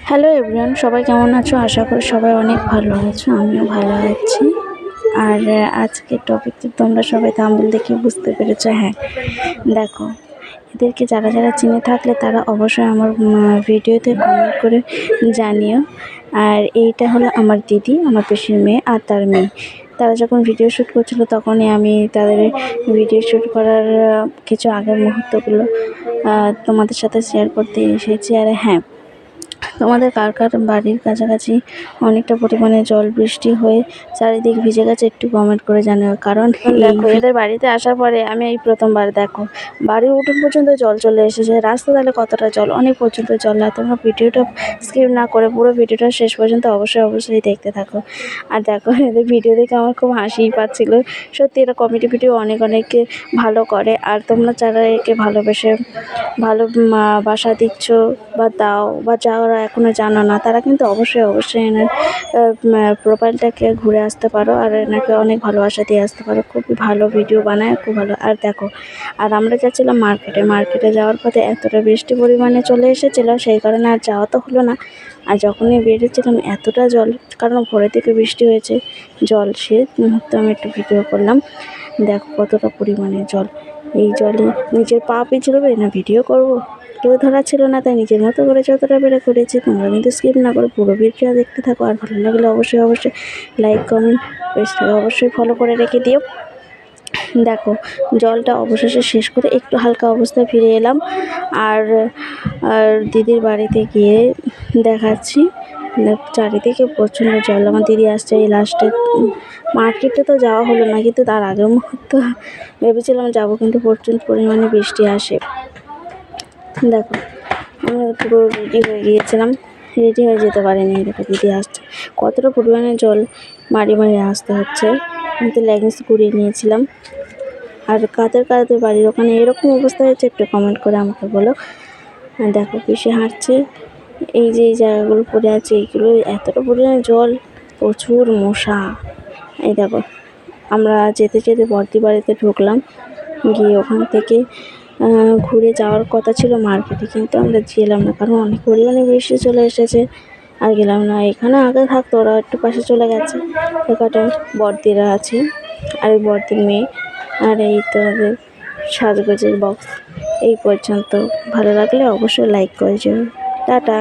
Hello everyone, সবাই কেমন আছো? আশা করি সবাই অনেক ভালো আছো। আমিও ভালো আছি। আর আজকের টপিকটা তোমরা সবাই থাম্বনেল দেখে বুঝতে পেরেছো। হ্যাঁ, দেখো, এদেরকে যারা যারা চিনে থাকলে তারা অবশ্যই আমার ভিডিওতে কমেন্ট করে জানিও। আর এইটা হলো আমার দিদি, আমার পিসির মেয়ে আর তার মেয়ে। তারা যখন ভিডিও শ্যুট করছিল তখনই আমি তাদের ভিডিও শ্যুট করার কিছু আগের মুহূর্তগুলো তোমাদের সাথে শেয়ার করতে এসেছি। আর হ্যাঁ, তোমাদের কার কার বাড়ির কাছাকাছি অনেকটা পরিমাণে জল বৃষ্টি হয়ে চারিদিক ভিজে গেছে একটু কমেন্ট করে জানিও। কারণ দেখো, এদের বাড়িতে আসার পরে আমি এই প্রথমবার দেখো বাড়ির উঠোন পর্যন্ত জল চলে এসেছে। রাস্তা তাহলে কতটা জল, অনেক পর্যন্ত জল। আর তোমরা ভিডিওটা স্কিপ না করে পুরো ভিডিওটা শেষ পর্যন্ত অবশ্যই দেখতে থাকো। আর দেখো, এদের ভিডিও দেখে আমার খুব হাসিই পাচ্ছিল। সত্যি এরা কমেডি ভিডিও অনেকে ভালো করে। আর তোমরা যারা একে ভালোবেসে বাসা দিচ্ছ বা দাও বা যারা এখনও জানো না, তারা কিন্তু অবশ্যই এনার প্রোফাইলটাকে ঘুরে আসতে পারো আর এনাকে অনেক ভালোবাসা দিয়ে আসতে পারো। খুবই ভালো ভিডিও বানায়, খুব ভালো। আর দেখো, আর আমরা যাচ্ছিলাম মার্কেটে যাওয়ার পথে এতটা বৃষ্টি পরিমাণে চলে এসেছিলো, সেই কারণে আর যাওয়া তো হলো না। আর যখনই বেরিয়েছিলাম এতটা জল, কারণ ভোরের দিকে বৃষ্টি হয়েছে, জল সে মুহূর্তে আমি একটু ভিডিও করলাম। দেখো কতটা পরিমাণে জল। এই জলে নিজের পা পিছলবে না ভিডিও করব, কেউ ধরা ছিল না, তাই নিজের মতো করে যতটা বেড়ে করেছি। তোমরা কিন্তু স্কিপ না করে পুরো ভিডিও দেখতে থাকো। আর ভালো লাগলে অবশ্যই লাইক কমেন্ট পেজটাকে অবশ্যই ফলো করে রেখে দিও। দেখো, জলটা অবশেষে শেষ করে একটু হালকা অবস্থায় ফিরে এলাম। আর দিদির বাড়িতে গিয়ে দেখাচ্ছি চারিদিকে প্রচণ্ড জল। আমার দিদি আসছে এই লাস্টে। মার্কেটে তো যাওয়া হলো না, কিন্তু তার আগের মুহূর্তে ভেবেছিলাম যাবো, কিন্তু প্রচুর পরিমাণে বৃষ্টি আসে। দেখো, আমরা পুরো রেডি হয়ে গিয়েছিলাম, রেডি হয়ে যেতে পারিনি। দেখো দিদি আসছে, কতটা পরিমাণে জল মারি আসতে হচ্ছে। আমি তো লেগিংস কুড়িয়ে নিয়েছিলাম। আর কাদের বাড়ির ওখানে এরকম অবস্থা হয়েছে একটু কমেন্ট করে আমাকে বলো। দেখো পিসে হাঁটছে, এই যে এই জায়গাগুলো পড়ে আছে, এইগুলো এতটা পরিমাণে জল, প্রচুর মশা। এই দেখো, আমরা যেতে বর্দি বাড়িতে ঢুকলাম, গিয়ে ওখান থেকে ঘুরে যাওয়ার কথা ছিল মার্কেটে, কিন্তু আমরা গেলাম না, কারণ অনেক পরিমাণে বৃষ্টি চলে এসেছে। আর গেলাম না। এখানে আগে থাকতো, ওরা একটু পাশে চলে গেছে। এখানে বর্দিরা আছে আর এই বর্দির মেয়ে। আর এই তো সাজগোজের বক্স। এই পর্যন্ত। ভালো লাগলে অবশ্যই লাইক করে যাবে। টাটা।